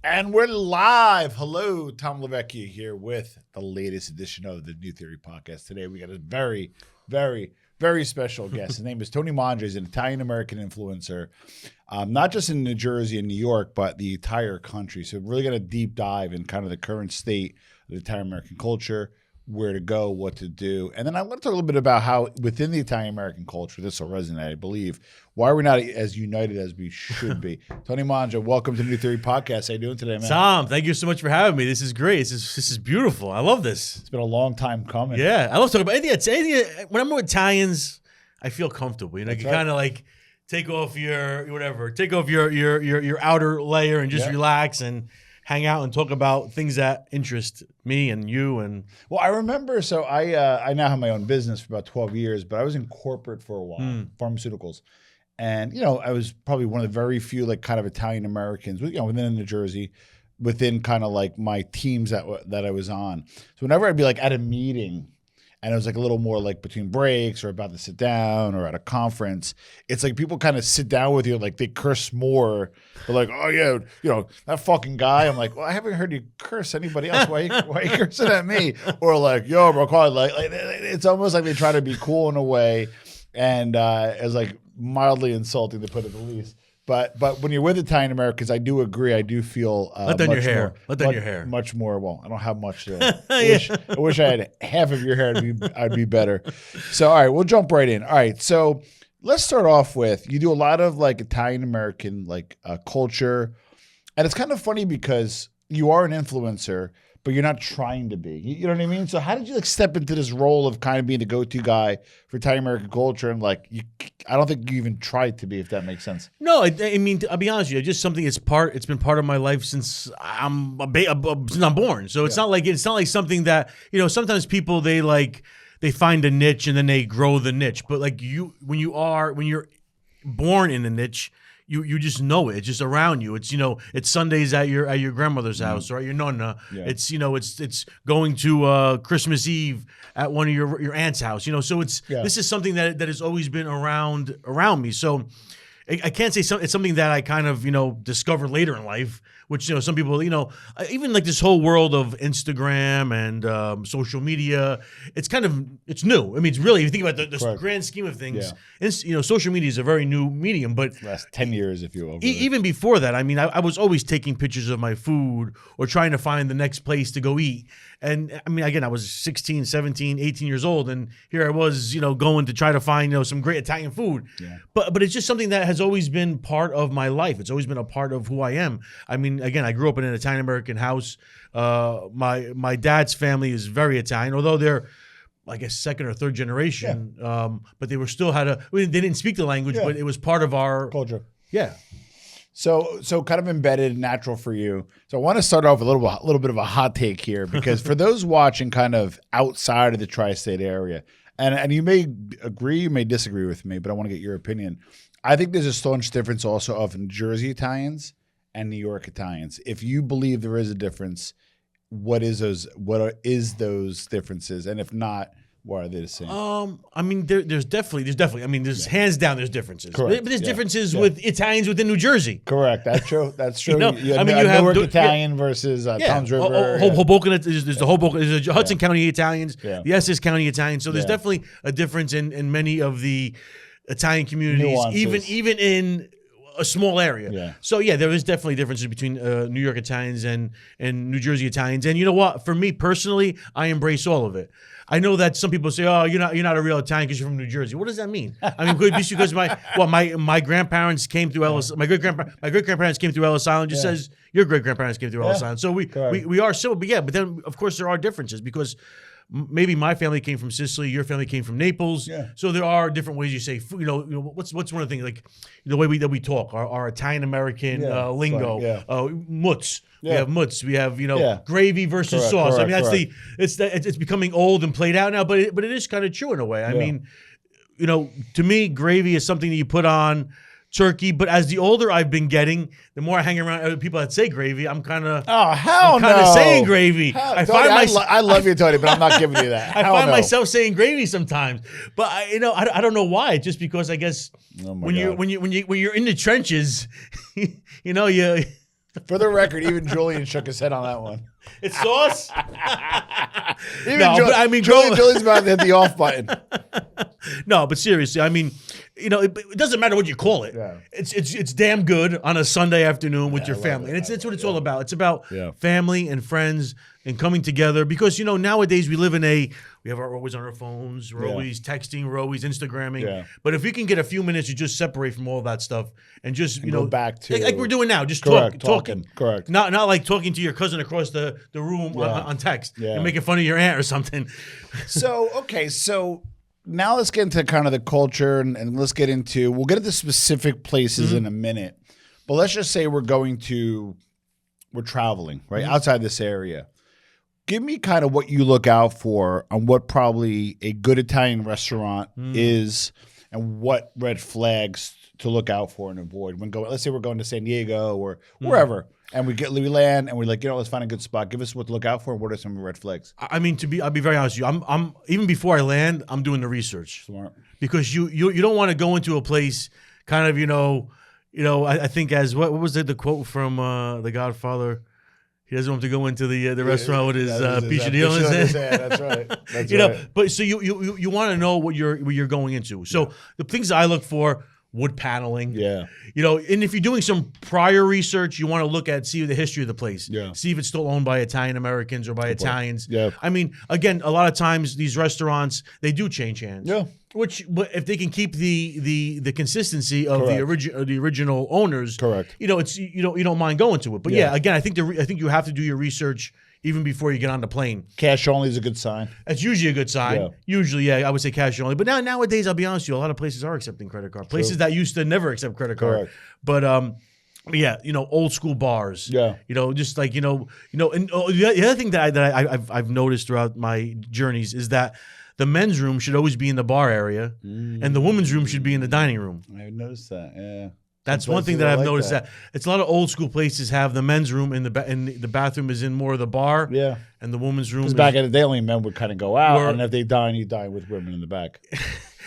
And we're live. Hello, Tom Lavecchia here with the latest edition of the New Theory podcast. Today we got a very, very, very special guest. His name is TonyMangia. He's an Italian-American influencer, not just in New Jersey and New York, but the entire country. So we're really going to deep dive in kind of the current state of the Italian-American culture, where to go, what to do. And then I want to talk a little bit about how within the Italian-American culture, this will resonate, I believe. Why are we not as united as we should be? TonyMangia, welcome to the New Theory Podcast. How you doing today, man? Tom, thank you so much for having me. This is great. This is beautiful. I love this. It's been a long time coming. Yeah, I love talking about anything. When I'm with Italians, I feel comfortable. You know, you kind of like take off your outer layer and just relax and hang out and talk about things that interest me and you. And well, I remember. So I now have my own business for about 12 years, but I was in corporate for a while, pharmaceuticals. And, you know, I was probably one of the very few, like, kind of Italian Americans, you know, within New Jersey, within kind of like my teams that I was on. So whenever I'd be like at a meeting and it was like a little more like between breaks or about to sit down or at a conference, it's like people kind of sit down with you, like they curse more. They're like, oh, yeah, you know, that fucking guy. I'm like, well, I haven't heard you curse anybody else. Why are you cursing at me? Or like, yo, bro, like it's almost like they try to be cool in a way. And it's like mildly insulting, to put it the least. But when you're with Italian Americans, I do agree. I do feel let down your hair. Let down your hair. Much more. Well, I don't have much. I wish I had half of your hair. I'd be better. So all right, we'll jump right in. All right, so let's start off with, you do a lot of like Italian American like culture, and it's kind of funny because you are an influencer, but you're not trying to be. You know what I mean? So how did you like step into this role of kind of being the go-to guy for Italian American culture? And like, I don't think you even tried to be, if that makes sense. No, I mean, I'll be honest with you, just something it's been part of my life since I'm born. So it's not like something that, you know, sometimes people, they find a niche and then they grow the niche. But like when you're born in a niche, you just know it. It's just around you. It's, you know, it's Sundays at your grandmother's house or at your nonna. Yeah. It's, you know, it's going to Christmas Eve at one of your aunt's house. You know, so this is something that has always been around me. So I can't say it's something that I kind of, you know, discovered later in life, which, you know, some people, you know, even like this whole world of Instagram and social media, it's new. I mean, it's really, if you think about the grand scheme of things, you know, social media is a very new medium, but last 10 years, if you will. Even before that, I mean, I was always taking pictures of my food or trying to find the next place to go eat. And I mean, again, I was 16, 17, 18 years old. And here I was, you know, going to try to find, you know, some great Italian food. Yeah. But it's just something that has always been part of my life. It's always been a part of who I am. I mean, again, I grew up in an Italian American house. My dad's family is very Italian, although they're, I guess, second or third generation. Yeah. But they were still they didn't speak the language, but it was part of our culture. Yeah. So kind of embedded, natural for you. So I want to start off with a little bit of a hot take here, because for those watching kind of outside of the tri-state area, and you may agree, you may disagree with me, but I want to get your opinion. I think there's a staunch difference also of New Jersey Italians and New York Italians. If you believe there is a difference, what is those differences? And if not, why are they the same? I mean, there's definitely. I mean, there's hands down, there's differences. Correct. But there's differences with Italians within New Jersey. Correct. That's true. That's true. You know, I mean, you have Newark Italian versus Toms River. Hoboken. There's the Hoboken. There's the Hudson County Italians. Yeah. The Essex County Italians. So there's definitely a difference in many of the Italian communities, nuances. even in a small area. Yeah. So yeah, there is definitely differences between New York Italians and New Jersey Italians. And you know what? For me personally, I embrace all of it. I know that some people say, "Oh, you're not a real Italian because you're from New Jersey." What does that mean? I mean, just because my grandparents came through Ellis, my great grandparents came through Ellis Island. Just says your great grandparents came through Ellis Island. So we are similar, but then of course there are differences because maybe my family came from Sicily, your family came from Naples. Yeah. So there are different ways you say, you know what's one of the things, like the way that we talk, our Italian American lingo, mutz. Yeah. We have mutz. We have gravy versus sauce. I mean, it's becoming old and played out now, but it is kind of true in a way. I mean, you know, to me, gravy is something that you put on turkey, but as the older I've been getting, the more I hang around other people that say gravy, I'm kind of saying gravy. I love you, Tony, but I'm not giving you that. I find myself saying gravy sometimes, but I don't know why. Just because I guess when you're in the trenches, you know, For the record, even Julian shook his head on that one. It's sauce. But I mean, Julian's about to hit the off button. No, but seriously, I mean, it doesn't matter what you call it. Yeah. It's damn good on a Sunday afternoon with your family, and it's what it's all about. It's about family and friends and coming together because nowadays we have always on our phones, we're always texting, we're always Instagramming. Yeah. But if we can get a few minutes to just separate from all that stuff and just go back to like we're doing now, just talking. Correct. Not like talking to your cousin across the room on text and making fun of your aunt or something. So now let's get into kind of the culture and we'll get into specific places in a minute. But let's just say we're traveling, right? Outside this area. Give me kind of what you look out for on what probably a good Italian restaurant is and what red flags to look out for and avoid when going. Let's say we're going to San Diego or wherever, and we land and we're like, let's find a good spot. Give us what to look out for. And what are some red flags? I mean, I'll be very honest with you. I'm even before I land, I'm doing the research. Smart. Because you don't want to go into a place kind of I think as what was the quote from The Godfather. He doesn't want to go into the restaurant with his pichadillo in his hand. That's right. That's right. But so you want to know what you're going into. So the things I look for: wood paneling. Yeah. And if you're doing some prior research, you want to see the history of the place. Yeah. See if it's still owned by Italian Americans or by Italians. Yeah. I mean, again, a lot of times these restaurants they do change hands. Yeah. Which, if they can keep the consistency of the original owners, correct. You don't mind going to it. But again, I think you have to do your research even before you get on the plane. Cash only is a good sign. That's usually a good sign. Yeah. Usually, I would say cash only. But nowadays, I'll be honest with you, a lot of places are accepting credit card. Places that used to never accept credit card. Correct. But old school bars. Yeah. Just like and the other thing that I've noticed throughout my journeys is that the men's room should always be in the bar area, and the women's room should be in the dining room. I noticed that. Yeah. That's one thing that I've noticed. That it's a lot of old school places have the men's room and the bathroom is in more of the bar. Yeah. And the women's room. Because back in the day, only men would kind of go out, and if they dine, you dine with women in the back.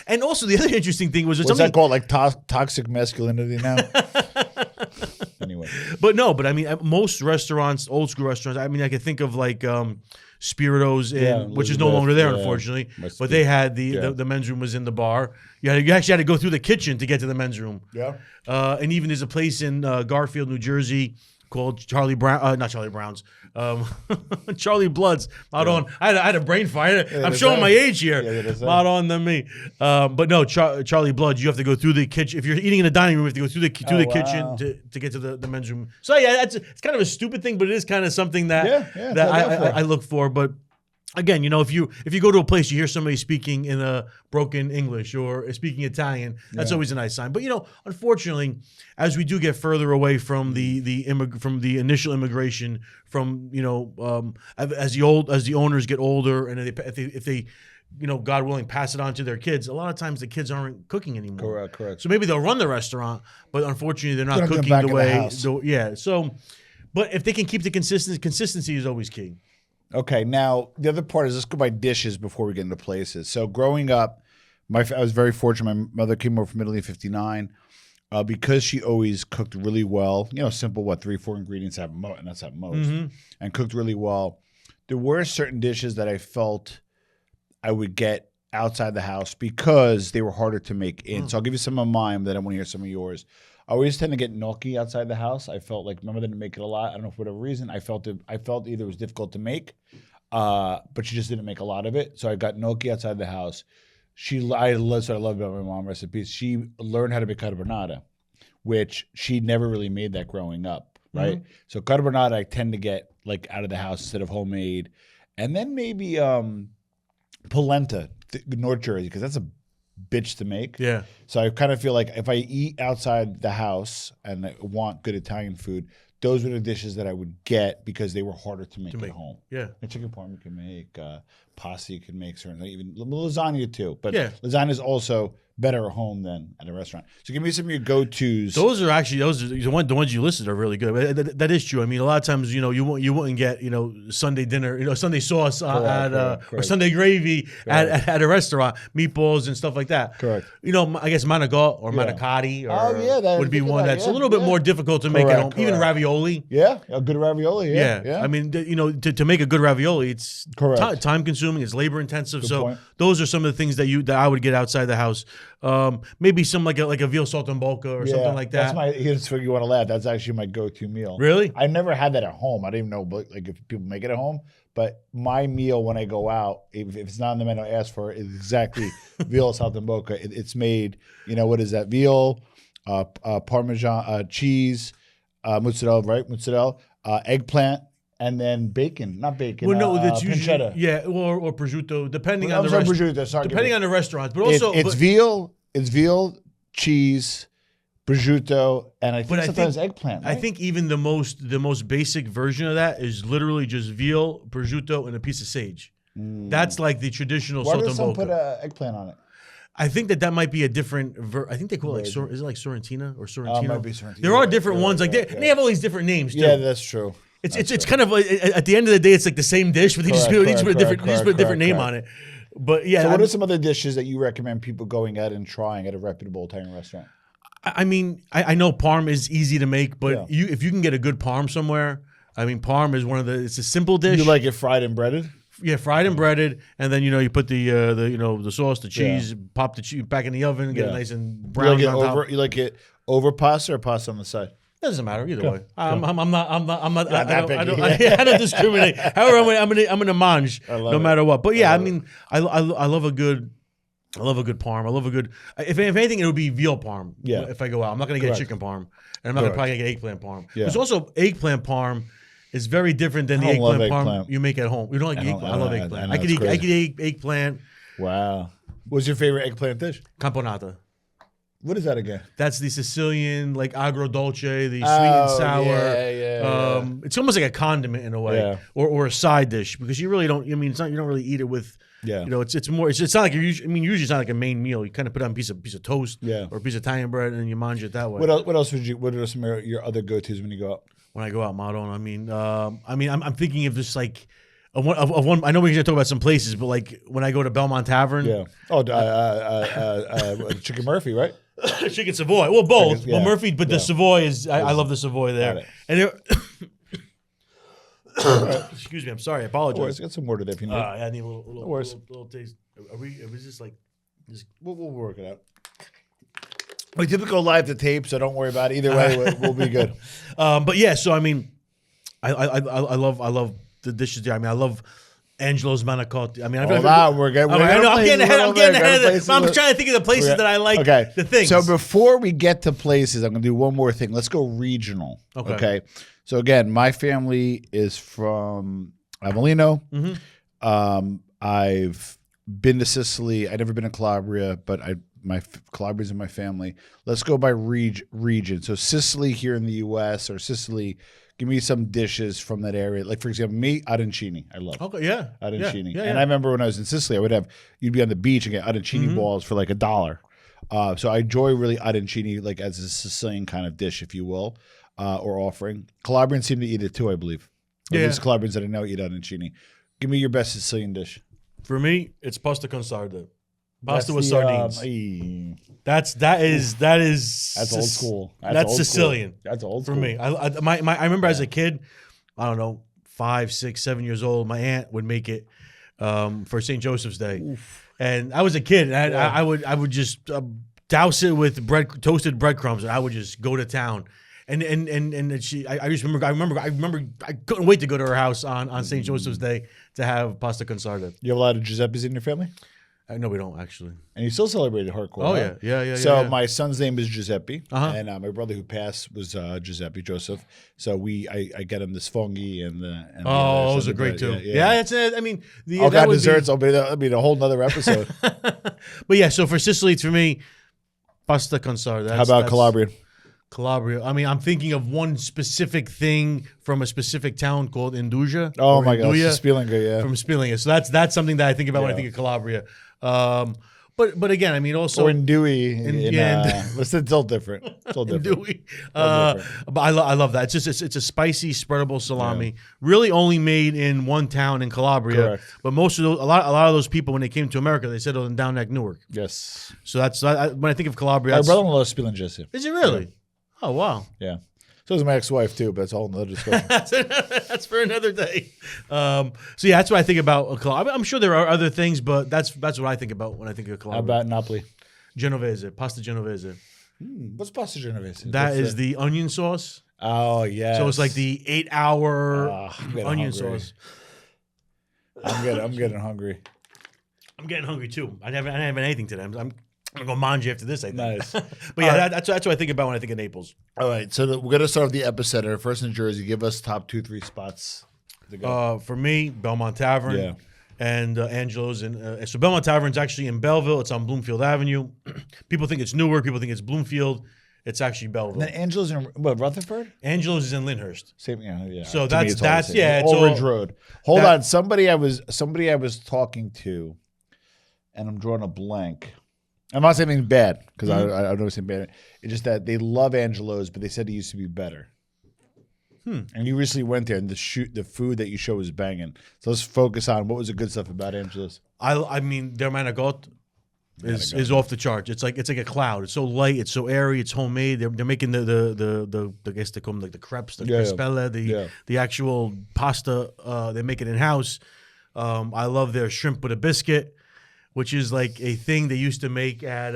And also the other interesting thing was what's that called? Like toxic masculinity now. Anyway. But I mean, most restaurants, old school restaurants. I mean, I could think of like Spiritos, which is no longer there, unfortunately. But they had the men's room was in the bar. You actually had to go through the kitchen to get to the men's room. Yeah. And even there's a place in Garfield, New Jersey called Charlie Brown, not Charlie Brown's, Charlie Blood's. I had a brain fire. I'm showing my age here. Not on than me. But no, Charlie Blood's. You have to go through the kitchen. If you're eating in the dining room, you have to go through the kitchen to get to the men's room. So it's kind of a stupid thing, but it is kind of something that I look for. But again, if you go to a place, you hear somebody speaking in a broken English or speaking Italian, that's always a nice sign. But unfortunately, as we do get further away from the initial immigration, from as the owners get older, and if they God willing, pass it on to their kids. A lot of times the kids aren't cooking anymore. Correct. So maybe they'll run the restaurant, but unfortunately they're not cooking the way. So, but if they can keep the consistency is always key. Okay, now the other part is let's go by dishes before we get into places. So growing up, I was very fortunate. My mother came over from Italy in '59 because she always cooked really well. Simple 3-4 ingredients and that's at most, and cooked really well. There were certain dishes that I felt I would get outside the house because they were harder to make in. So I'll give you some of mine, then I want to hear some of yours. I always tend to get gnocchi outside the house. I felt like my mother didn't make it a lot. I don't know for whatever reason. I felt either it was difficult to make, but she just didn't make a lot of it. So I got gnocchi outside the house. That's what I love about my mom recipes. She learned how to make carbonara, which she never really made that growing up, right? So carbonara I tend to get like out of the house instead of homemade, and then maybe polenta, North Jersey, because that's a bitch to make. Yeah. So I kind of feel like if I eat outside the house and I want good Italian food, those were the dishes that I would get because they were harder to make at home. Yeah. And chicken parm you can make, pasta you can make, certainly even lasagna too. But yeah. lasagna is also better at home than at a restaurant. So give me some of your go-tos. Those are the ones you listed are really good. That is true. I mean, a lot of times, you wouldn't get, Sunday dinner, Sunday sauce or Sunday gravy at a restaurant, meatballs and stuff like that. Correct. I guess manigot or manicotti would be one that's a little bit more difficult to make at home. Even ravioli. Yeah, a good ravioli. Yeah. I mean, to make a good ravioli, it's time consuming, it's labor intensive. Good point. Those are some of the things that I would get outside the house. Maybe some like a veal saltimbocca or something like that. Here's what you want to laugh. That's actually my go-to meal. Really? I never had that at home. I don't even know like if people make it at home. But my meal when I go out, if it's not on the menu I ask for, is exactly veal saltimbocca. It's made. What is that? Veal, Parmesan, cheese, mozzarella, right? Mozzarella, eggplant. And then bacon, not bacon. Well, no, that's pancetta. Usually or prosciutto, depending on the restaurant. But also, it's veal, cheese, prosciutto, and I think sometimes eggplant. Right? I think even the most basic version of that is literally just veal, prosciutto, and a piece of sage. That's like the traditional. Why does some put eggplant on it? I think that might be a different. I think they call it is it like Sorrentina or Sorrentino? Might be Sorrentino. There are different ones. Like they have all these different names too. Yeah, that's true. It's kind of like, at the end of the day, it's like the same dish, but they just put a different name on it. But yeah. So what are some other dishes that you recommend people going out and trying at a reputable Italian restaurant? I mean, I know parm is easy to make, but if you can get a good parm somewhere, I mean, parm is it's a simple dish. You like it fried and breaded? Yeah, fried and breaded, and then you put the sauce, the cheese, pop the cheese back in the oven, get it nice and brown. You like it over pasta or pasta on the side? Doesn't matter either way. I'm not. I don't discriminate. However, I'm gonna mange no matter what. But yeah, I mean, I love a good parm. I love a good. If anything, it would be veal parm. Yeah. If I go out, I'm not gonna get a chicken parm, and I'm not gonna probably get eggplant parm. Yeah. There's also eggplant parm is very different than the eggplant parm you make at home. You don't like eggplant? I love eggplant. I could eat eggplant. Wow. What's your favorite eggplant dish? Camponata. What is that again? That's the Sicilian, like agrodolce, the sweet and sour. Yeah. It's almost like a condiment in a way, or a side dish, because you really don't. I mean, you don't really eat it with. Yeah. It's more. It's not like usually it's not like a main meal. You kind of put on a piece of toast, or a piece of Italian bread, and you mange it that way. What else What are some of your other go-tos when you go out? When I go out, Majo, I'm thinking of just like. Of one, I know we're going to talk about some places, but like when I go to Belmont Tavern. Yeah. Oh, Chicken Murphy, right? Chicken Savoy. Well, both. Well, Murphy, but the Savoy is, I love the Savoy there. And excuse me, I'm sorry. I apologize. Got some water there if you need. I need a little taste. Is this like, we'll work it out. We typical live to tape, so don't worry about it. Either way, we'll be good. But yeah, so I mean, I love the dishes there. I mean, I love Angelo's manicotti. I mean, I'm getting ahead. I'm trying to think of the places that I like. Okay, the things. So before we get to places, I'm going to do one more thing. Let's go regional. Okay. So again, my family is from Avellino. Mm-hmm. I've been to Sicily. I've never been to Calabria, but Calabria's in my family. Let's go by region. So Sicily here in the U.S. or Sicily. Give me some dishes from that area. Like, for example, me, arancini. I love arancini. Yeah, and I remember when I was in Sicily, you'd be on the beach and get arancini balls for like $1. So I enjoy really arancini like as a Sicilian kind of dish, if you will, or offering. Calabrians seem to eat it too, I believe. There's Calabrians that I know eat arancini. Give me your best Sicilian dish. For me, it's pasta con sarda. Pasta with sardines. That's old school. That's Sicilian. That's old school. For me. I remember as a kid, I don't know, 5, 6, 7 years old, my aunt would make it for St. Joseph's Day. Oof. And I was a kid, and I would just douse it with toasted breadcrumbs, and I would just go to town. And I remember I couldn't wait to go to her house on St. Joseph's Day to have pasta con sarda. You have a lot of Giuseppes in your family? No, we don't actually. And you still celebrated hardcore. Oh, right? Yeah. So my son's name is Giuseppe, and my brother who passed was Giuseppe Joseph. So I get him this fungi and the. Those are great too. Yeah, it's. I mean, desserts. That'll be a whole nother episode. But yeah, so for Sicily, it's for me, pasta con sarda. How about Calabria? Calabria. I mean, I'm thinking of one specific thing from a specific town called Induja. Oh my gosh, Spielinga, from Spielinga. So that's something that I think about when I think of Calabria. But again, I mean, also or in Dewey. It's all different. It's all different. Dewey. But I love that. It's a spicy spreadable salami, really only made in one town in Calabria. Correct. But most of a lot of those people when they came to America, they settled in Down Neck, Newark. Yes. So that's when I think of Calabria. My brother-in-law is spilling Jesse. Is it really? Yeah. Oh wow. Yeah. So is my ex-wife too, but that's a whole nother discussion. That's for another day. So yeah, that's what I think about Calabria. I'm sure there are other things, but that's what I think about when I think of Calabria. How about Napoli? Genovese, pasta Genovese. What's pasta Genovese? That is the onion sauce. Oh yeah. So it's like the 8-hour onion hungry. sauce. I'm getting hungry. I'm getting hungry too. I haven't anything today. I'm gonna go Mangia after this, I think. Nice. But yeah, that's what I think about when I think of Naples. All right, so we're gonna start with the epicenter. First in Jersey. Give us top 2-3 spots to go. For me, Belmont Tavern and Angelo's. And so Belmont Tavern's actually in Belleville. It's on Bloomfield Avenue. People think it's Newark. People think it's Bloomfield. It's actually Belleville. And then Angelo's in Rutherford? Angelo's is in Lyndhurst. Same, yeah. So To me, that's it's all Ridge Road. Hold on, somebody I was talking to, and I'm drawing a blank. I'm not saying anything bad because I don't say bad. It's just that they love Angelo's, but they said it used to be better. And you recently went there, and the food that you show was banging. So let's focus on what was the good stuff about Angelo's. I mean, their manigot is off the charts. It's like a cloud. It's so light. It's so airy. It's homemade. They're making the I guess they call them like the crepes, the crespella, the actual pasta. They make it in house. I love their shrimp with a biscuit, which is like a thing they used to make at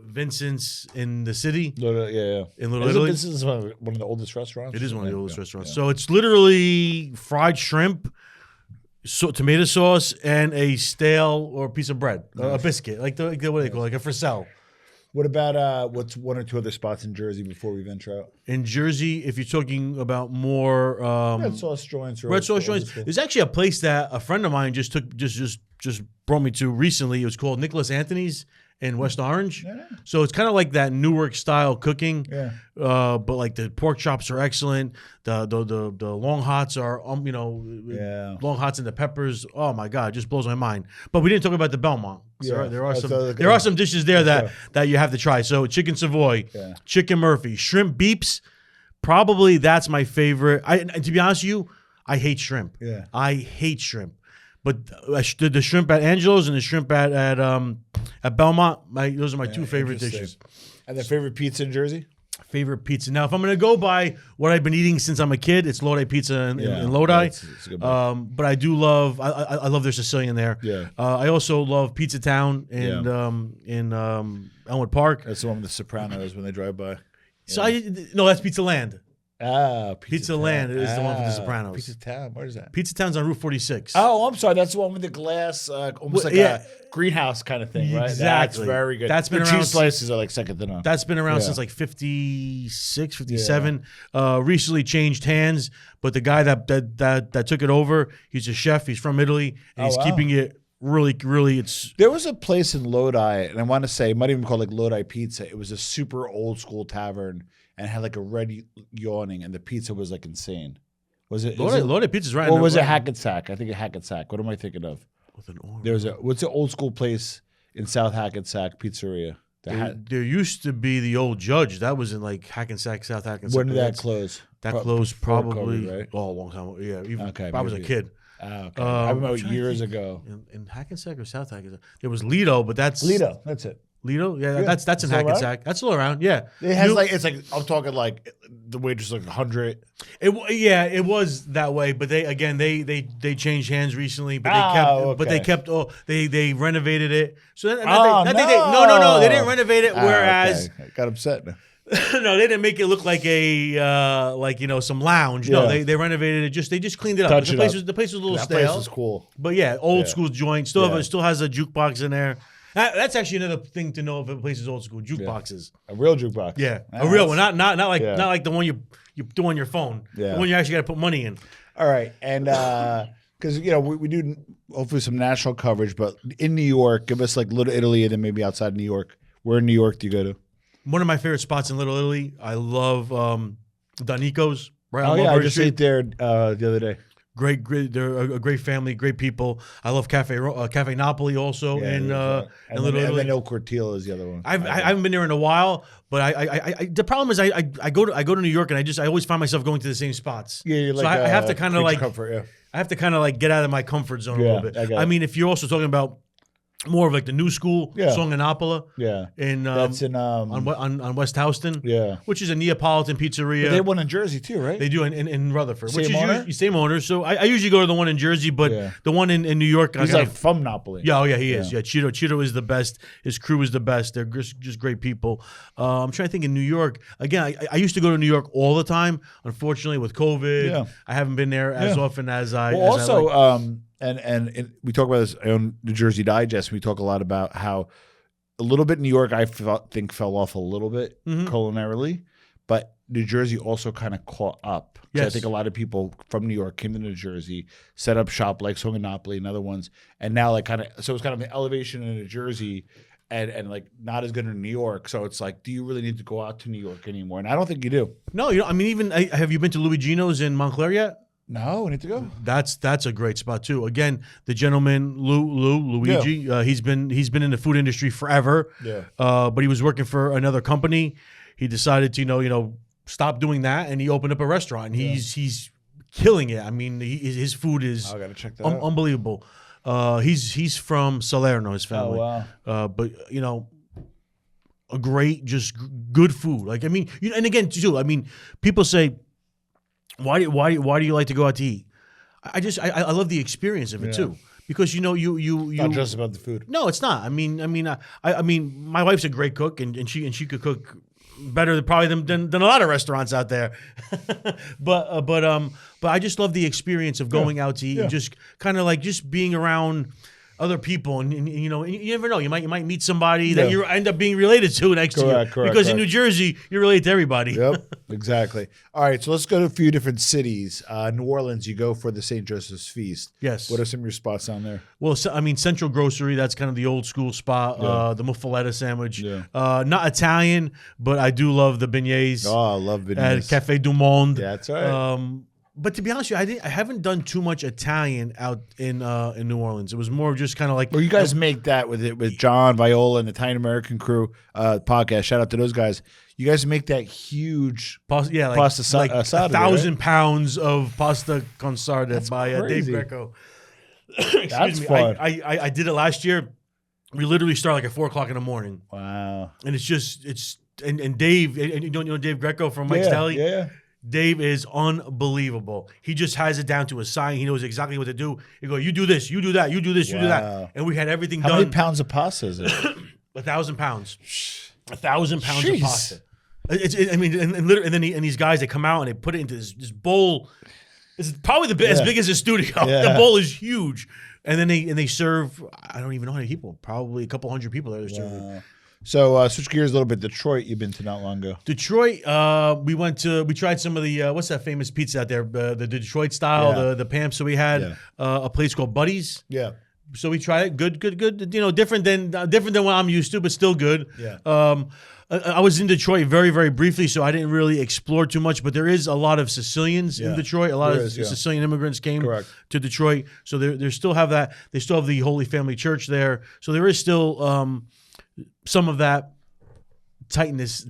Vincent's in the city. In Little Italy. This is one of the oldest restaurants? It is one of the oldest restaurants. So it's literally fried shrimp, tomato sauce, and a stale or piece of bread, a biscuit, like what do they call it, like a friselle. What about what's one or two other spots in Jersey before we venture out? In Jersey, if you're talking about more red sauce joints. There's actually a place that a friend of mine just brought me to recently. It was called Nicholas Anthony's in West Orange. Yeah. So it's kind of like that Newark style cooking. Yeah. But like the pork chops are excellent. The long hots are long hots and the peppers. Oh my God, it just blows my mind. But we didn't talk about the Belmont. So there are some dishes there that you have to try. So chicken Savoy, chicken Murphy, shrimp beeps. Probably that's my favorite. And to be honest with you, I hate shrimp. Yeah. I hate shrimp. But the shrimp at Angelo's and the shrimp at Belmont, those are my two favorite dishes. And the favorite pizza in Jersey? Favorite pizza. Now, if I'm going to go by what I've been eating since I'm a kid, it's Lodi Pizza in Lodi. It's a good but I do love, I love their Sicilian there. Yeah. I also love Pizza Town in Elmwood Park. That's the one with the Sopranos when they drive by. So no, that's Pizza Land. Pizza Land is the one for the Sopranos. Pizza Town, where is that? Pizza Town's on Route 46. Oh, I'm sorry. That's the one with the glass, almost like a greenhouse kind of thing, right? Exactly. That's very good. That's been around. Cheese slices are like second to none. That's been around since like 56, 57. Recently changed hands, but the guy that took it over, he's a chef. He's from Italy, and he's keeping it really. There was a place in Lodi, and I want to say, it might even call like Lodi Pizza. It was a super old school tavern. And had like a red yawning, and the pizza was like insane. Was it Lodi Pizza's right? Or was it Hackensack? I think it Hackensack. What am I thinking of? With an orange. There was what's the old school place in South Hackensack Pizzeria? There used to be the Old Judge. That was in like Hackensack, South Hackensack. When did that close? That closed probably COVID, right? A long time. Yeah, even okay, I was a kid. Okay. I remember years ago. In Hackensack or South Hackensack? There was Lido, but that's Lido. That's it. Lido, that's in Hackensack. That's still around. Yeah, it has it's like I'm talking like the waitress like 100. It was that way, but they changed hands recently, but they renovated it. So no, they didn't renovate it. Whereas got upset now. No, they didn't make it look like a some lounge. No, they renovated it. They just cleaned it up. The place was a little stale. That place was cool, but old school joint. Still has a jukebox in there. That's actually another thing to know if a place is old school. Jukeboxes. A real jukebox. Yeah. A real one. Not like the one you do on your phone. Yeah. The one you actually got to put money in. All right. And because we do hopefully some national coverage, but in New York, give us like Little Italy and then maybe outside New York. Where in New York do you go to? One of my favorite spots in Little Italy. I love Danico's. Right on I just ate there the other day. They're a great family, great people. I love Cafe Napoli also, and then Il Cortile is the other one. I haven't been there in a while, but I the problem is I go to New York and I always find myself going to the same spots. Yeah, so I have to kind of like comfort, I have to kind of like get out of my comfort zone a little bit. I mean, if you're also talking about more of like the new school, Songonapola. Yeah. That's in on West Houston. Yeah. Which is a Neapolitan pizzeria. But they have one in Jersey too, right? They do in Rutherford. Same owner? Same owner. So I usually go to the one in Jersey, but the one in New York. He's like from Napoli. Yeah, he is. Yeah, Cheeto is the best. His crew is the best. They're just great people. I'm trying to think in New York. Again, I used to go to New York all the time. Unfortunately, with COVID, I haven't been there as often as I. Well, as I like. And we talk about this on New Jersey Digest. We talk a lot about how a little bit New York, I think, fell off a little bit culinarily, but New Jersey also kind of caught up. Yes. I think a lot of people from New York came to New Jersey, set up shop like Songonapoly and other ones, and now like so it's kind of an elevation in New Jersey. And like not as good in New York, so it's like, do you really need to go out to New York anymore? And I don't think you do. No, I mean, even have you been to Luigino's in Montclair yet? No, we need to go. That's a great spot too. Again, the gentleman Luigi, he's been in the food industry forever. Yeah. But he was working for another company. He decided to stop doing that, and he opened up a restaurant. And he's killing it. I mean, his food is I gotta check that out. Unbelievable. He's from Salerno, his family. Oh wow. But a great, just good food. Like I mean, and again too. I mean, people say, Why do you like to go out to eat? I love the experience of it too, because you not just about the food. No, it's not. I mean, my wife's a great cook, and she could cook better than a lot of restaurants out there. but I just love the experience of going out to eat and just kind of like just being around other people, and you never know. You might meet somebody that you end up being related to next to you. Because in New Jersey, you're related to everybody. Yep, exactly. All right, so let's go to a few different cities. New Orleans, you go for the St. Joseph's Feast. Yes. What are some of your spots down there? Well, I mean, Central Grocery, that's kind of the old school spot. The muffaletta sandwich. Yeah. Not Italian, but I do love the beignets. Oh, I love beignets. At Café du Monde. Yeah, that's right. But to be honest with you, I haven't done too much Italian out in New Orleans. It was more just kind of like. Well, you guys make that with John, Viola, and the Italian American crew podcast. Shout out to those guys. You guys make that huge pasta like asada, 1,000 pounds of pasta con sarda by Dave Greco. That's me. fun. I did it last year. We literally start like at 4:00 in the morning. Wow. And and Dave, and you know Dave Greco from Mike's Deli? Yeah. Dave is unbelievable. He just has it down to a science. He knows exactly what to do. He go, you do this, you do that, you do this, you do that. And we had everything done. How many pounds of pasta is it? 1,000 pounds. 1,000 pounds of pasta. And these guys, they come out and they put it into this bowl. It's probably as big as a studio. Yeah. The bowl is huge. And then they serve, I don't even know how many people, probably a couple hundred people that they're serving. So switch gears a little bit. Detroit, you've been to not long ago. Detroit, we tried some of the what's that famous pizza out there? The Detroit style, the Pam. So we had a place called Buddy's. Yeah. So we tried it. Good. Different than what I'm used to, but still good. Yeah. I was in Detroit very, very briefly, so I didn't really explore too much. But there is a lot of Sicilians in Detroit. A lot of Sicilian immigrants came to Detroit, so they still have that. They still have the Holy Family Church there. So there is still some of that tight knitness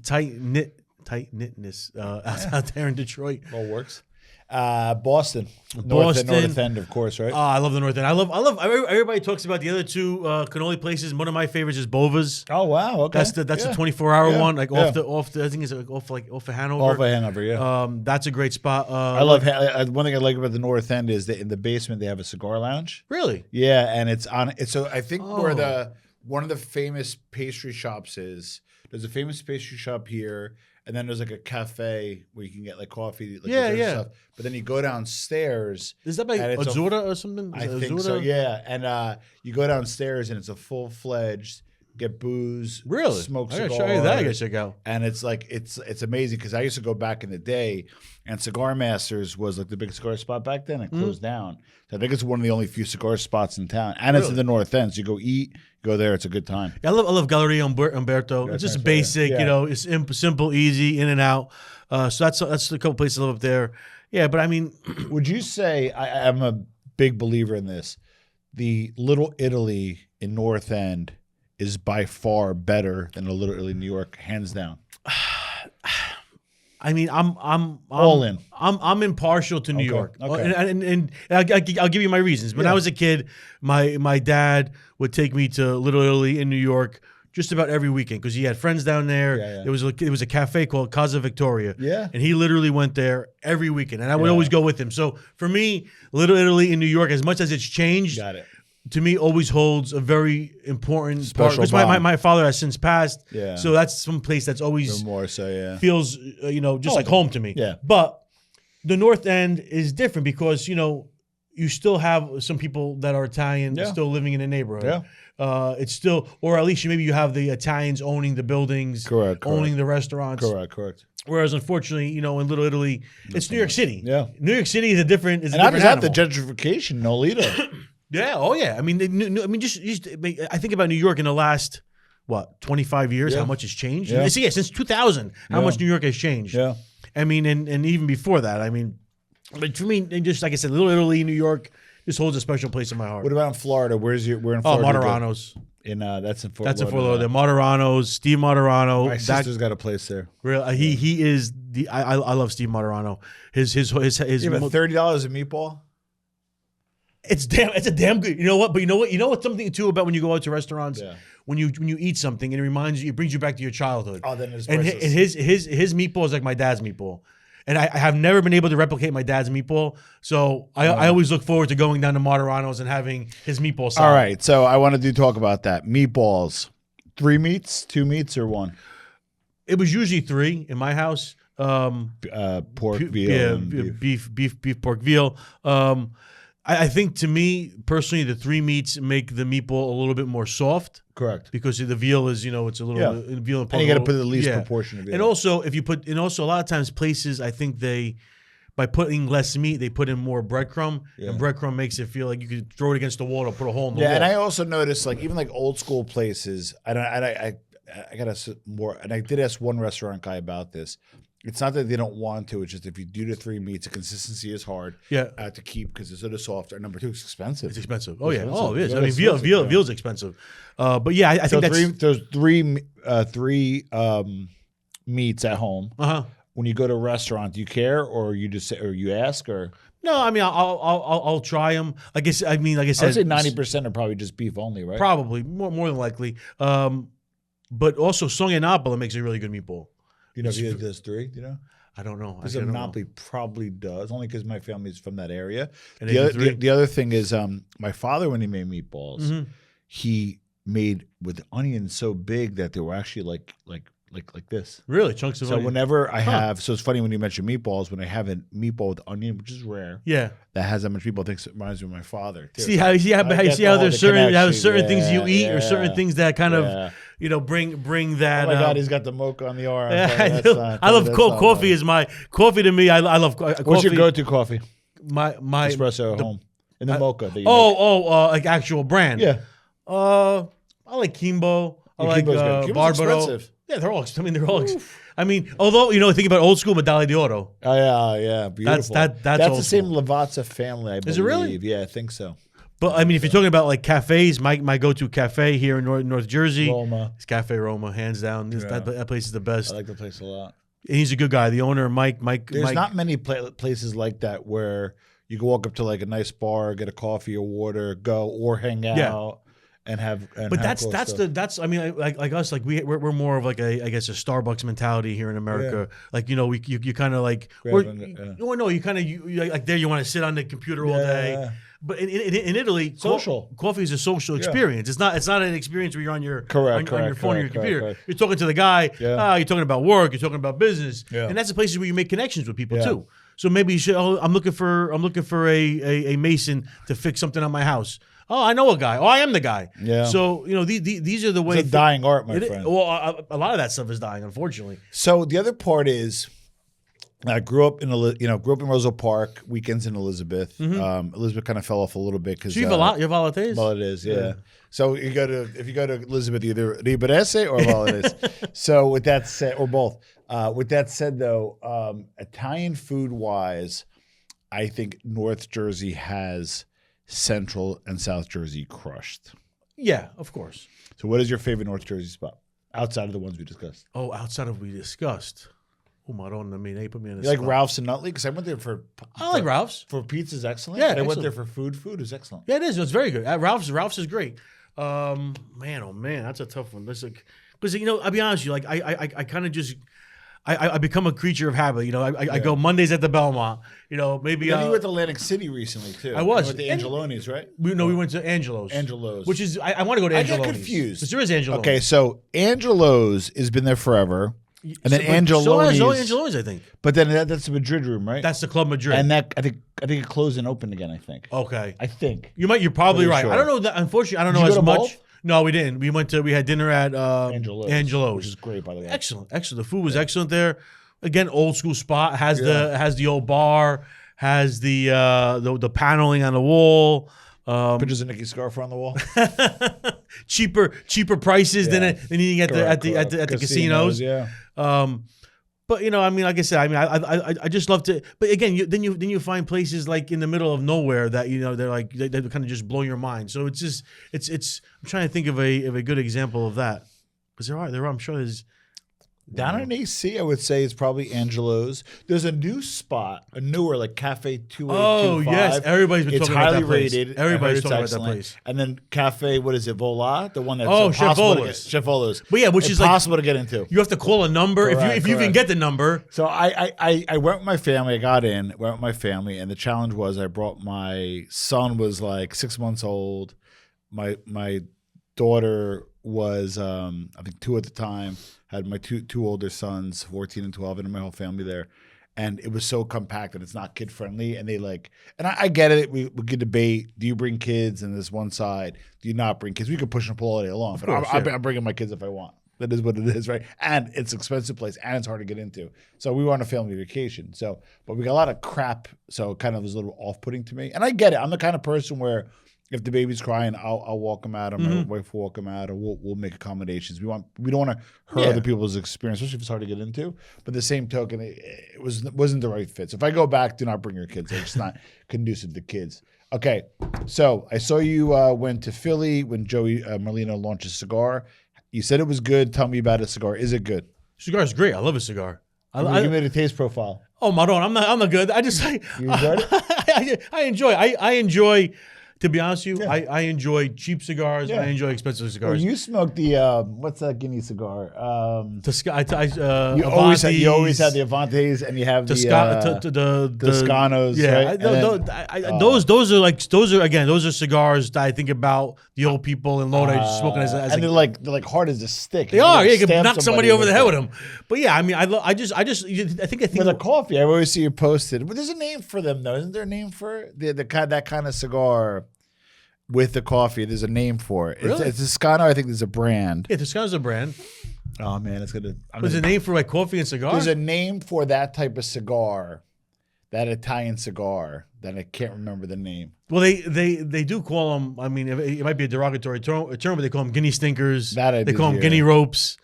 out there in Detroit. All works. Boston, North End, of course, right? I love the North End. I love. Everybody talks about the other two cannoli places. One of my favorites is Bova's. Oh wow, okay. That's the 24-hour one, like off the I think it's off of Hanover. Off of Hanover, yeah. That's a great spot. I love. One thing I like about the North End is that in the basement they have a cigar lounge. Really? Yeah, and it's on. So I think where one of the famous pastry shops is. There's a famous pastry shop here. And then there's like a cafe where you can get like coffee, stuff. But then you go downstairs. Is that by Azzurra or something? I think so, yeah. And you go downstairs and it's a full-fledged, get booze, smoke cigars. I gotta check out. And it's like, it's amazing because I used to go back in the day and Cigar Masters was like the big cigar spot back then. It closed down. So I think it's one of the only few cigar spots in town. And it's in the North End. So you go eat, go there. It's a good time. Yeah, I love Galleria Umberto. It's just basic, it's simple, easy, in and out. So that's a couple places I love up there. Yeah, but I mean, would you say I'm a big believer in this? The Little Italy in North End is by far better than the Little Italy in New York, hands down. I mean, I'm all in. I'm impartial to New York, Okay. and I'll give you my reasons. When I was a kid, my dad would take me to Little Italy in New York just about every weekend because he had friends down there. Yeah. There was a cafe called Casa Victoria. Yeah. And he literally went there every weekend, and I would always go with him. So for me, Little Italy in New York, as much as it's changed, to me always holds a very important part. Because my father has since passed. Yeah. So that's some place that's always more so, feels just like home to me. Yeah. But the North End is different because you still have some people that are Italian still living in the neighborhood. Yeah. It's still, or at least maybe you have the Italians owning the buildings, owning the restaurants. Correct. Whereas unfortunately, in Little Italy, it's New York City. Yeah. New York City is a different. And how does that the gentrification, Nolito? Yeah. Oh yeah. I mean, just I think about New York in the last 25 years, how much has changed. Yeah. See, since 2000, how much New York has changed. Yeah. I mean, and even before that, I mean, but for me, and just like I said, Little Italy, New York. This holds a special place in my heart. What about in Florida? We're in Florida. Martorano's. That's in Fort That's in Fort Lauderdale. Martorano's, Steve Martorano. My sister's got a place there. Really, he is the. I love Steve Martorano. His. Yeah, but $30 a meatball. It's a damn good. You know what? But you know what? Something too about when you go out to restaurants. Yeah. When you eat something and it brings you back to your childhood. Oh, then it's priceless. And his meatball is like my dad's meatball. And I have never been able to replicate my dad's meatball. So I always look forward to going down to Martorano's and having his meatball salad. All right. So I want to talk about that. Meatballs. 3 meats, 2 meats, or 1? It was usually 3 in my house. Pork, veal. Beef, pork, veal. I think to me, personally, the 3 meats make the meatball a little bit more soft. Correct. Because the veal is, it's a little veal and pork. And you got to put the least proportion of veal. And also, a lot of times places, I think by putting less meat, they put in more breadcrumb, and breadcrumb makes it feel like you could throw it against the wall or put a hole in the wall. Yeah, and I also noticed, like, even like old school places, I got more, and I did ask one restaurant guy about this. It's not that they don't want to. It's just if you do the 3 meats, the consistency is hard to keep because it's sort of soft. And number 2, it's expensive. It's expensive. Oh, yeah. Oh, it is. I mean, veal's expensive. But yeah, I think that's... There's three meats at home. When you go to a restaurant, do you care or you just say, or you ask or... No, I mean, I'll try them. I guess, like I said... I would say 90% are probably just beef only, right? Probably. More than likely. But also, Sognapola makes a really good meatball. Do you know if he does 3? Do you know? I don't know. Because Napoli probably does, only because my family's from that area. And the other thing is, my father, when he made meatballs, he made with onions so big that they were actually like this. Really? Chunks of onion? So whenever I have, so it's funny when you mention meatballs, when I have a meatball with onion, which is rare. Yeah. That has that much meatball, it reminds me of my father. Too. See how there's certain things you eat or certain things that kind of bring that. Oh my God, he's got the mocha on the arm. I love coffee. Is my coffee to me. I love coffee. What's your go-to coffee? My espresso at home and the mocha. That you like actual brand. Yeah. I like Kimbo. I like Barbaro. Yeah, they're all. I mean, they're all. I mean, although think about old school Medaglia d'Oro. Oh yeah, beautiful. That's the same Lavazza family. I believe. Is it really? Yeah, I think so. But I mean, if you're talking about like cafes, my go-to cafe here in North Jersey, Roma. It's Cafe Roma, hands down. That place is the best. I like the place a lot. And he's a good guy. The owner, Mike. There's not many places like that where you can walk up to like a nice bar, get a coffee or water, go or hang out. Yeah. And have, but that's I mean like us, like we're more of like a Starbucks mentality here in America. Yeah. Like you kind of like you kind of like there you want to sit on the computer all day. But in Italy, coffee is a social experience. It's not an experience where you're on your phone or your computer. Correct. You're talking to the guy. Yeah. You're talking about work. You're talking about business. Yeah. And that's the places where you make connections with people too. So maybe you should. Oh, I'm looking for a mason to fix something on my house. Oh, I know a guy. Oh, I am the guy. Yeah. So these are the ways. It's a dying art, my friend. Well, a lot of that stuff is dying, unfortunately. So the other part is, I grew up in Roselle Park. Weekends in Elizabeth. Mm-hmm. Elizabeth kind of fell off a little bit because you have Valdez. Well, it is, yeah. So if you go to Elizabeth, either Riberese or Valdez. So with that said, or both. With that said, though, Italian food wise. I think North Jersey has Central and South Jersey crushed. Yeah, of course. So what is your favorite North Jersey spot outside of the ones we discussed? Oh, outside of we discussed. Oh, Maron, I mean, they put me in You like Ralph's and Nutley? Because I went there I like Ralph's. For pizza's excellent. Yeah, and I went there for food. Food is excellent. Yeah, it is. It's very good. Ralph's is great. Man, oh man, that's a tough one. Because I'll be honest with you. Like I kind of just I become a creature of habit. I go Mondays at the Belmont. Maybe. You went to Atlantic City recently too. I was. You went to Angeloni's, right? We went to Angelo's. Angelo's, which is I want to go to Angelo's. I get confused. Because there is Angelo's. Okay, so Angelo's has been there forever. And then Angeloni's. So Angeloni's, I think. But then that's the Madrid room, right? That's the Club Madrid. And that I think it closed and opened again. I think. Okay. I think you're probably right. Sure. I don't know that. Unfortunately, I don't know as much. Both? No, we didn't. We had dinner at Angelo's, which is great, by the way. Excellent. The food was excellent there. Again, old school spot. Has the old bar. Has the paneling on the wall. Pictures of Nicky Scarfer on the wall. cheaper prices than you get at the casinos. Yeah. But like I said, I just love to. But again, then you find places like in the middle of nowhere that they're like they kind of just blow your mind. So it's just I'm trying to think of a good example of that, because there are I'm sure there's. Down in AC, I would say it's probably Angelo's. There's a new spot, a newer like Cafe 2825. Oh yes, everybody's been talking about that place. It's highly rated. Everybody's talking about that place. And then Cafe, what is it, Vola? The one that's Chef Vola's. But yeah, which is impossible to get into. You have to call a number if you even get the number. So I went with my family. I got in, went with my family, and the challenge was I brought my son was like 6 months old. My daughter was I think 2 at the time. Had my two older sons, 14 and 12, and my whole family there. And it was so compact that it's not kid friendly. And and I get it. We could debate. Do you bring kids? And there's one side. Do you not bring kids? We could push and pull all day long. But I'm bringing my kids if I want. That is what it is, right? And it's an expensive place, and it's hard to get into. So we were on a family vacation. But we got a lot of crap. So it kind of was a little off-putting to me. And I get it. I'm the kind of person where if the baby's crying, I'll walk him out, or my wife will walk him out, or we'll make accommodations. We don't want to hurt other people's experience, especially if it's hard to get into. But the same token, it wasn't the right fit. So if I go back, do not bring your kids. It's not conducive to kids. Okay, so I saw you went to Philly when Joey Merlino launched a cigar. You said it was good. Tell me about a cigar. Is it good? Cigar is great. I love a cigar. Give me the taste profile. Oh, Maron, I'm not good. I just you enjoyed it? I enjoy. To be honest with you, I enjoy cheap cigars. I enjoy expensive cigars. Well, you smoke the what's that Guinea cigar? You always have the Avantes, and you have the Toscanos. Yeah, right? those are cigars that I think about the old people in Lodi smoking as and they're like hard as a stick. They are. You can knock somebody over the head with them. But yeah, I think with the coffee. I always see you posted. But there's a name for them though, isn't there? A name for that kind of cigar? With the coffee, there's a name for it. Really? It's Toscano. I think there's a brand. Yeah, Toscano's a brand. Oh man, it's gonna. There's a name for like coffee and cigar. There's a name for that type of cigar, that Italian cigar. That I can't remember the name. Well, they do call them. I mean, it might be a derogatory term, but they call them guinea stinkers. They call them guinea ropes.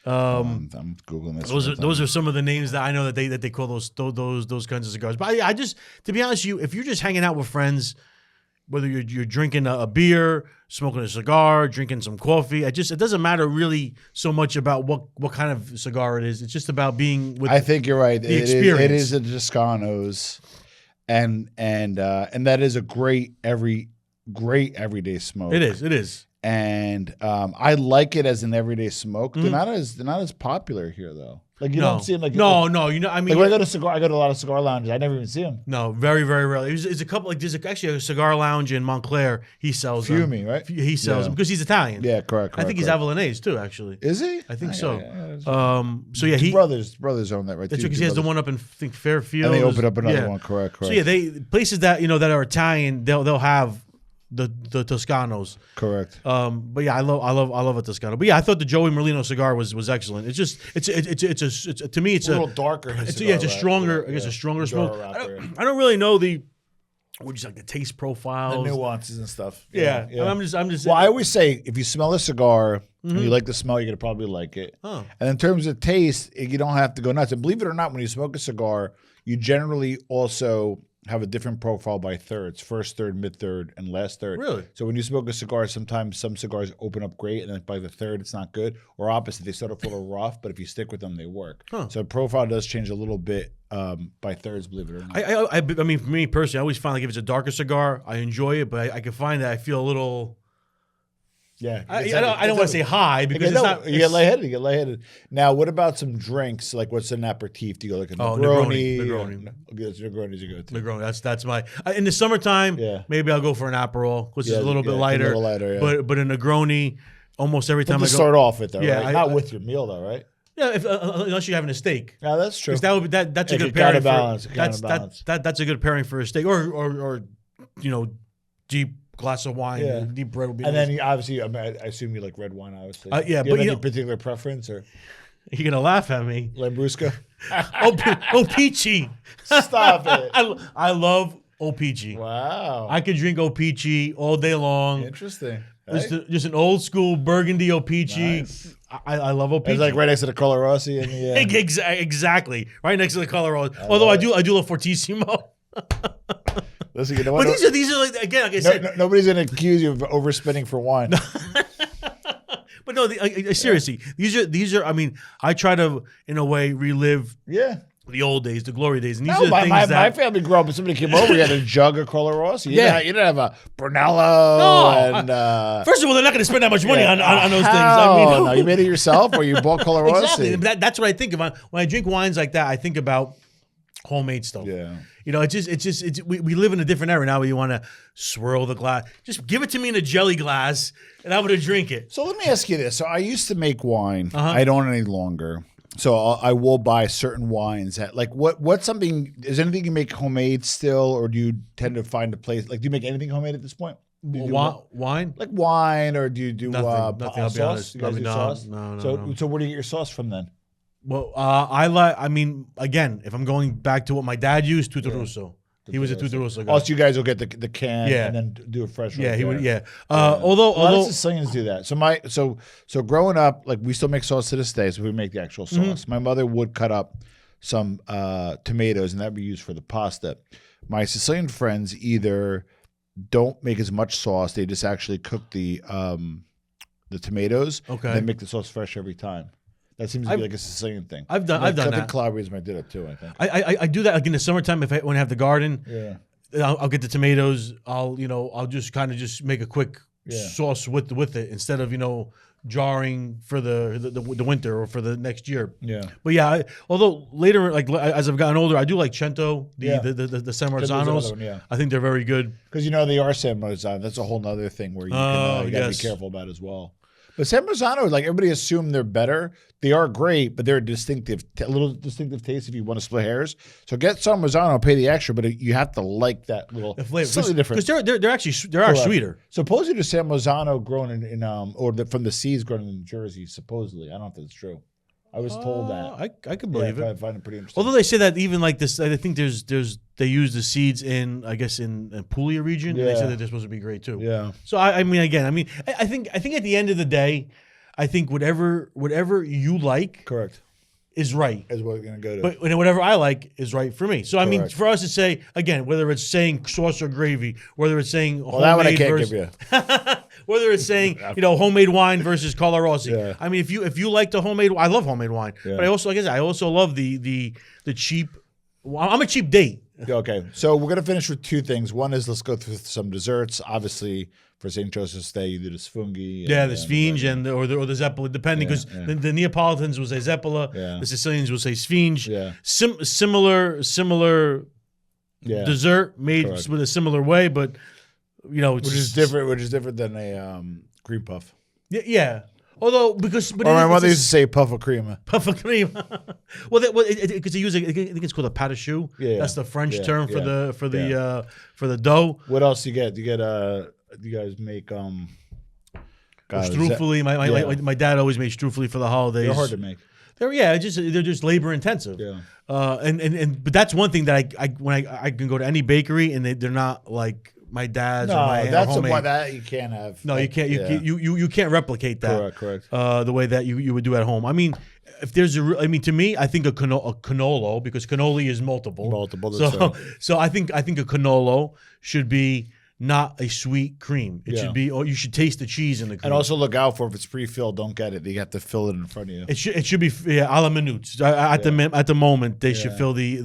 I'm googling this. Those are some of the names that I know that they call those kinds of cigars. But I just, to be honest with you, if you're just hanging out with friends. Whether you're drinking a beer, smoking a cigar, drinking some coffee, it doesn't matter really so much about what kind of cigar it is. It's just about being with. I think you're right. The experience. It is a Toscanos, and that is a great everyday smoke. It is. And I like it as an everyday smoke. They're not as popular here though. Like you don't see them like no. When I go to a lot of cigar lounges. I never even see them. No, very very rarely. It's a couple there's actually a cigar lounge in Montclair. He sells Fiumi, right? He sells them because he's Italian. Yeah, correct. I think he's Avalonese too. Actually, is he? I think so. So yeah, brothers own that, right? That's because he has the one up in Fairfield. And they open up another one. Correct. So yeah, places that that are Italian, they'll have. The Toscanos, correct. But yeah, I love a Toscano. But yeah, I thought the Joey Merlino cigar was excellent. It's just to me it's a little darker. It's a stronger. I guess a stronger smoke. I don't really know the taste profile, the nuances and stuff. Yeah. I'm just. Well, I always say if you smell a cigar and you like the smell, you're gonna probably like it. Oh. And in terms of taste, you don't have to go nuts. And believe it or not, when you smoke a cigar, you generally also have a different profile by thirds: first third, mid third, and last third. Really? So when you smoke a cigar, sometimes some cigars open up great, and then by the third, it's not good. Or opposite, they start off a little rough, but if you stick with them, they work. Huh. So profile does change a little bit by thirds, believe it or not. I mean, for me personally, I always find like if it's a darker cigar, I enjoy it, but I can find that I feel a little. Yeah, I don't want to say high because it's not. You get lightheaded. You get lightheaded. Now, what about some drinks? Like, what's an aperitif? Do you go like a Negroni? Negroni. Negroni's a good too. Negroni. That's my. In the summertime, maybe I'll go for an Aperol, which is a little bit lighter. But a Negroni, almost every time I go. Start off with though, yeah, right? Not with your meal though, right? Yeah, unless you're having a steak. Yeah, that's true. Because that's a good pairing. That's a good pairing for a steak, or deep glass of wine, deep bread would be. And nice. Then obviously, I assume you like red wine, obviously. Yeah, do you have any particular preference or? You're gonna laugh at me. Lambrusco. O-Peachy. Stop it. I love O-Peachy. Wow. I could drink O-Peachy all day long. Interesting. Just an old school burgundy O-Peachy. Nice. I love O-Peachy. It's like right next to the Color Rossi. Exactly. Right next to the Color Rossi. Although I do love Fortissimo. Listen, you know what? But these are like, again, like I said. Nobody's going to accuse you of overspending for wine. But no, seriously, these are. I mean, I try to, in a way, relive. The old days, the glory days, and these are the things that my family grew up. When somebody came over, you had a jug of Color Rossi. You didn't have a Brunello. No, first of all, they're not going to spend that much money on those things. No, you made it yourself, or you bought Color Rossi. Exactly. That's what I think of when I drink wines like that. I think about homemade stuff. Yeah. We live in a different era now where you want to swirl the glass. Just give it to me in a jelly glass, and I'm going to drink it. So let me ask you this. So I used to make wine. I don't any longer. So I will buy certain wines at what's something, is anything you make homemade still, or do you tend to find a place, like do you make anything homemade at this point? Wine? Like wine, or do you do nothing, I'll sauce? Be honest. You guys do sauce? No. So where do you get your sauce from then? Well, again, if I'm going back to what my dad used, Tuturuso. He was a Tuturuso guy. Also, you guys will get the can and then do it fresh. Yeah, he would. Yeah. Although a lot of Sicilians do that. So growing up, like we still make sauce to this day. So we make the actual sauce. My mother would cut up some tomatoes, and that would be used for the pasta. My Sicilian friends either don't make as much sauce; they just actually cook the tomatoes. Okay. And they make the sauce fresh every time. That seems to be like a Sicilian thing. I've done that. I think Calabrians might do that too. I think I do that like in the summertime when I have the garden. Yeah, I'll get the tomatoes. I'll just kind of just make a quick sauce with it instead of jarring for the winter or for the next year. Yeah, but yeah. Although later, like as I've gotten older, I do like Cento, the San Marzanos. I think they're very good because they are San Marzano. That's a whole other thing where you gotta be careful about as well. But San Marzano, like everybody assumed they're better. They are great, but they're a little distinctive taste if you want to split hairs. So get San Marzano, pay the extra, but you have to like that little slightly different. Because they're actually sweeter. Supposedly there's San Marzano grown from the seeds grown in New Jersey. Supposedly, I don't know if that's true. I was told that. I could believe it. I find it pretty interesting. Although they say that even like this, I think they use the seeds in Puglia region. Yeah. And they say that they're supposed to be great too. Yeah. So I think at the end of the day, I think whatever you like, correct, is right. Is what we're gonna go to. But whatever I like is right for me. So I mean, for us to say again, whether it's saying sauce or gravy, whether it's saying homemade that one I can't give you. Whether it's saying homemade wine versus Color Rossi. Yeah. I mean, if you like the homemade, I love homemade wine, but I also I also love the cheap. I'm a cheap date. Okay, so we're gonna finish with two things. One is let's go through some desserts. Obviously, for St. Joseph's Day, you do the sfungi. The sfinge or the zeppola, depending, because the Neapolitans will say zeppola, the Sicilians will say sfinge. Yeah. Similar dessert made with a similar way, but which is different than a cream puff. Yeah. Although, my mother used to say puff of cream. Puff of cream. Because they use I think it's called a pâte à choux. Yeah, that's the French term for the dough. What else do you get? Do you guys make Struffoli? My dad always made struffoli for the holidays. They're hard to make. They're just labor intensive. Yeah. But that's one thing that I can go to any bakery and they're not like my dad's or my that's homemade. That you can't have. No, you can't. You can't replicate that. Correct. The way that you would do at home. I mean, if there's to me, I think a cannolo, because cannoli is multiple. So I think a cannolo should be not a sweet cream. It should be, or you should taste the cheese in the cream. And also look out for if it's pre-filled. Don't get it. You have to fill it in front of you. It should be a la minutes. At the moment they should fill the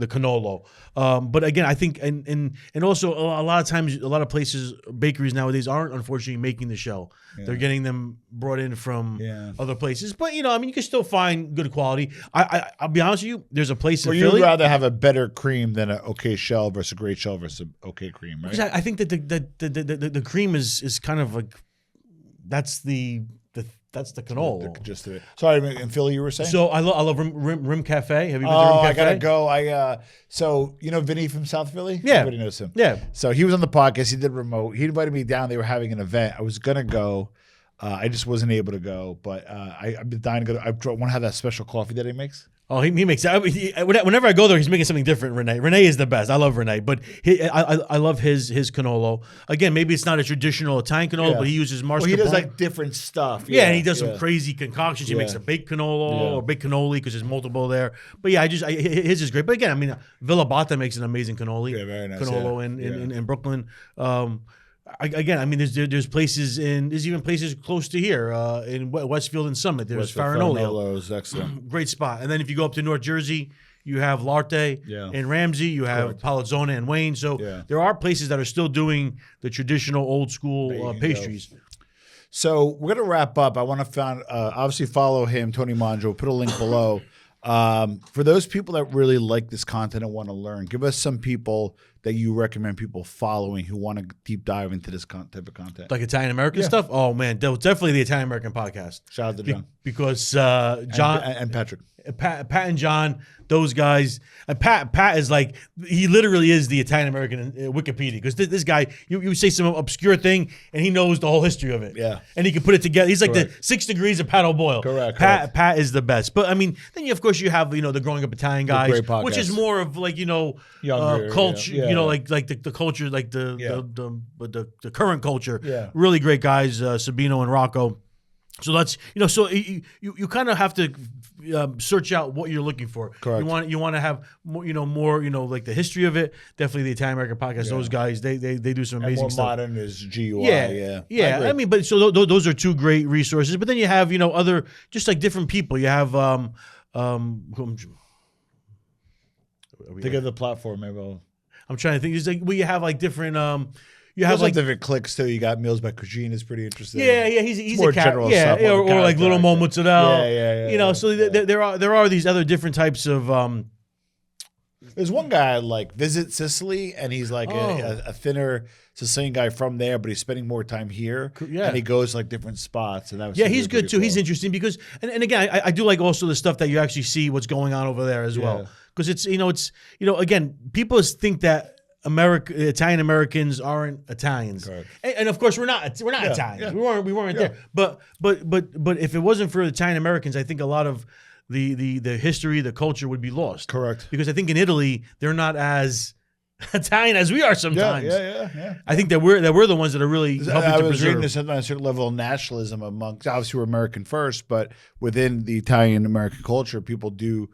cannolo. But again, I think and also a lot of times, a lot of places, bakeries nowadays aren't unfortunately making the shell. They're getting them brought in from other places. But you can still find good quality. I'll be honest with you. There's a place in Philly. You'd rather have a better cream than an okay shell versus a great shell versus an okay cream, right? Because I think that the cream is kind of like that's the cannoli. Sorry, in Philly you were saying? So I love Rim Cafe. Have you been to Rim Cafe? I gotta go. So Vinny from South Philly? Yeah. Everybody knows him. Yeah. So he was on the podcast. He did remote. He invited me down. They were having an event. I was gonna go. I just wasn't able to go. But I've been dying to go. I want to have that special coffee that he makes. Oh, he makes that. Whenever I go there, he's making something different. Renee is the best. I love Renee, but I love his cannolo. Again, maybe it's not a traditional Italian cannolo, but he uses mascarpone. Well, he does like different stuff. Yeah, and he does some crazy concoctions. He makes a baked cannolo or baked cannoli because there's multiple there. But yeah, his is great. But again, Villa Bata makes an amazing cannoli. Yeah, very nice. Cannolo in Brooklyn. There's places there's even places close to here in Westfield and Summit. There's Farinolio. Excellent. Great spot. And then if you go up to North Jersey, you have L'Arte in Ramsey. You have Palazzone and Wayne. So there are places that are still doing the traditional old school pastries. So we're going to wrap up. I want to obviously follow him, TonyMangia. We'll put a link below. For those people that really like this content and want to learn, give us some people that you recommend people following who want to deep dive into this type of content. Like Italian American stuff? Oh, man. Definitely the Italian American podcast. Shout out to John. Because John and Patrick. Pat and John, those guys. And Pat is like, he literally is the Italian American Wikipedia. Because this guy, you say some obscure thing, and he knows the whole history of it. Yeah. And he can put it together. He's like the 6 degrees of Pat O'Boyle. Correct. Pat is the best. But then of course you have the Growing Up Italian guys, which is more of like younger, culture. Like the culture, like the current culture. Yeah. Really great guys, Sabino and Rocco. So that's so you kind of have to search out what you're looking for. Correct. You want to have more like the history of it. Definitely the Italian American podcast. Yeah. Those guys they do some amazing more stuff. Modern is GUI. Yeah. But so those are 2 great resources. But then you have other just like different people. You have think of the platform, maybe. I'm trying to think. It's like you have like different. You have like different clicks too. You got Meals by Cuisine is pretty interesting. Yeah. He's more a general stuff. Yeah, or like Little Mo Mozzarella. Yeah. So there are these other different types of. There's one guy I like, Visit Sicily, and he's like a thinner Sicilian guy from there, but he's spending more time here. Yeah. And he goes like different spots, and that was he's good too. Cool. He's interesting because and again I do like also the stuff that you actually see what's going on over there as well, because it's again people think that Italian Americans aren't Italians, and of course we're not Italians. Yeah. We weren't there. But if it wasn't for Italian Americans, I think a lot of the history, the culture would be lost. Correct. Because I think in Italy they're not as Italian as we are sometimes. Yeah. I think that we're the ones that are really helping to preserve. I was reading this at a certain level of nationalism amongst, obviously we're American first, but within the Italian American culture, people do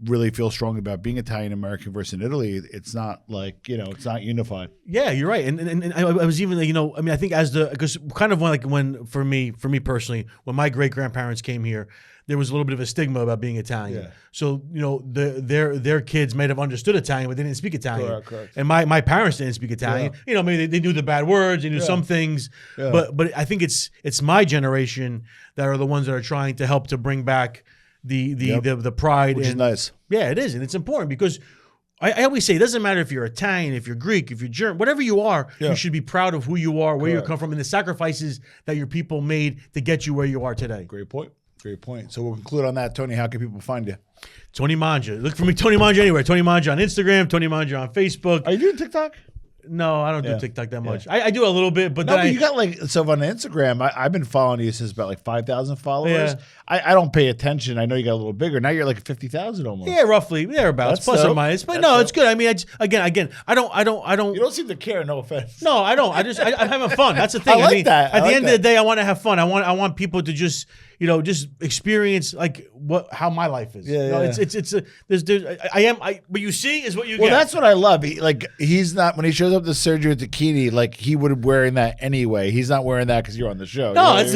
really feel strongly about being Italian American versus in Italy. It's not like it's not unified. Yeah, you're right. And I was even I think because kind of when for me personally, when my great grandparents came here, there was a little bit of a stigma about being Italian. Yeah. So their kids may have understood Italian, but they didn't speak Italian. Correct. And my parents didn't speak Italian. Yeah. Maybe they knew the bad words, they knew some things. Yeah. But I think it's my generation that are the ones that are trying to help to bring back the pride, which is nice. Yeah, it is, and it's important because I always say it doesn't matter if you're Italian, if you're Greek, if you're German, whatever you are, you should be proud of who you are, where you come from, and the sacrifices that your people made to get you where you are today. Great point. So we'll conclude on that. Tony, how can people find you? TonyMangia. Look for me, TonyMangia anywhere. TonyMangia on Instagram, TonyMangia on Facebook. Are you doing TikTok? No, I don't do TikTok that much. I do a little bit, but you got on Instagram. I've been following you since about 5,000 followers. Yeah. I don't pay attention. I know you got a little bigger. Now you're 50,000 almost. Yeah, roughly thereabouts, plus or minus. But no, it's good. Again, I don't. You don't seem to care. No offense. No, I don't. I'm having fun. That's the thing. At the end of the day, I want to have fun. I want people to just just experience like how my life is. Yeah, What you see is what you Well, get. that's what I love. He's not, when he shows up to surgery with the bikini, like he would be wearing that anyway. He's not wearing that because you're on the show. No, this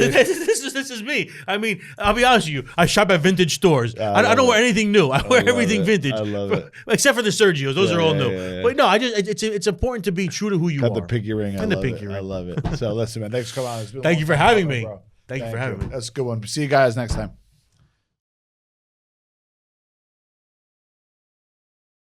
is me. I mean, I'll be honest with you. I shop at vintage stores. I don't wear anything new. I wear everything vintage. I love it. Except for the Sergios. Those are all new. Yeah. But no, it's important to be true to who you are. Got the pinky ring. I love it. So listen, man, thanks for coming on. Thank you for having me. Thank you for having me. That's a good one. See you guys next time.